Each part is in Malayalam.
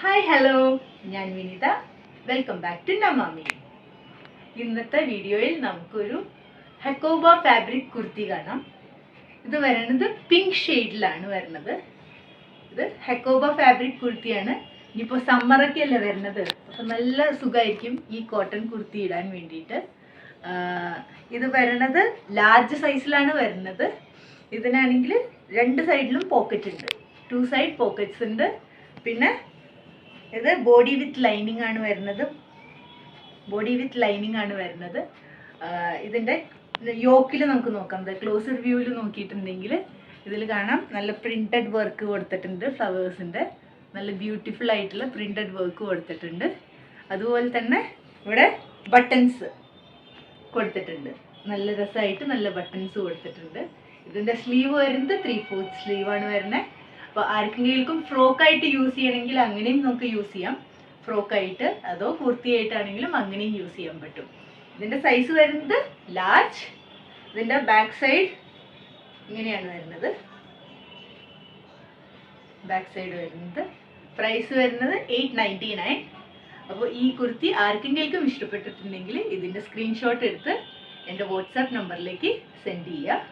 ഹായ് ഹലോ, ഞാൻ Vinitha. Welcome back to Nammi. ഇന്നത്തെ വീഡിയോയിൽ നമുക്കൊരു ഹെക്കോബ ഫാബ്രിക് കുർത്തി കാണാം. ഇത് വരുന്നത് പിങ്ക് ഷെയ്ഡിലാണ് വരുന്നത്. ഇത് ഹെക്കോബ ഫാബ്രിക് കുർത്തിയാണ്. ഇനിയിപ്പോൾ സമ്മറൊക്കെ അല്ലേ വരുന്നത്, അപ്പം നല്ല സുഖമായിരിക്കും ഈ കോട്ടൺ കുർത്തി ഇടാൻ വേണ്ടിയിട്ട്. ഇത് വരുന്നത് ലാർജ് സൈസിലാണ് വരുന്നത്. ഇതിനാണെങ്കിൽ രണ്ട് സൈഡിലും പോക്കറ്റ് ഉണ്ട്, 2 സൈഡ് പോക്കറ്റ്സ് ഉണ്ട്. പിന്നെ ഇത് ബോഡി വിത്ത് ലൈനിങ് ആണ് വരുന്നത്. ഇതിൻ്റെ യോക്കിൽ നമുക്ക് നോക്കാം. ക്ലോസർ വ്യൂവിൽ നോക്കിയിട്ടുണ്ടെങ്കിൽ ഇതിൽ കാണാം നല്ല പ്രിന്റഡ് വർക്ക് കൊടുത്തിട്ടുണ്ട്. ഫ്ലവേഴ്സിൻ്റെ നല്ല ബ്യൂട്ടിഫുൾ ആയിട്ടുള്ള പ്രിന്റഡ് വർക്ക് കൊടുത്തിട്ടുണ്ട്. അതുപോലെ തന്നെ ഇവിടെ ബട്ടൺസ് കൊടുത്തിട്ടുണ്ട്. നല്ല രസമായിട്ട് നല്ല ബട്ടൺസ് കൊടുത്തിട്ടുണ്ട്. ഇതിൻ്റെ സ്ലീവ് വരുന്നത് 3/4 സ്ലീവാണ് വരുന്നത്. അപ്പോൾ ആർക്കെങ്കിലും ഫ്രോക്കായിട്ട് യൂസ് ചെയ്യണമെങ്കിൽ അങ്ങനെയും നമുക്ക് യൂസ് ചെയ്യാം. ഫ്രോക്കായിട്ട് അതോ കുർത്തിയായിട്ടാണെങ്കിലും അങ്ങനെയും യൂസ് ചെയ്യാൻ പറ്റും. ഇതിൻ്റെ സൈസ് വരുന്നത് ലാർജ്. ഇതിൻ്റെ ബാക്ക് സൈഡ് ഇങ്ങനെയാണ് വരുന്നത്. പ്രൈസ് വരുന്നത് 899. അപ്പോൾ ഈ കുർത്തി ആർക്കെങ്കിലും ഇഷ്ടപ്പെട്ടിട്ടുണ്ടെങ്കിൽ ഇതിൻ്റെ സ്ക്രീൻഷോട്ട് എടുത്ത് എൻ്റെ വാട്സാപ്പ് നമ്പറിലേക്ക് സെൻഡ് ചെയ്യുക.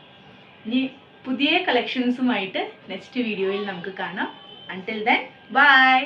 ഇനി പുതിയ കളക്ഷൻസുമായിട്ട് നെക്സ്റ്റ് വീഡിയോയിൽ നമുക്ക് കാണാം. Until then bye.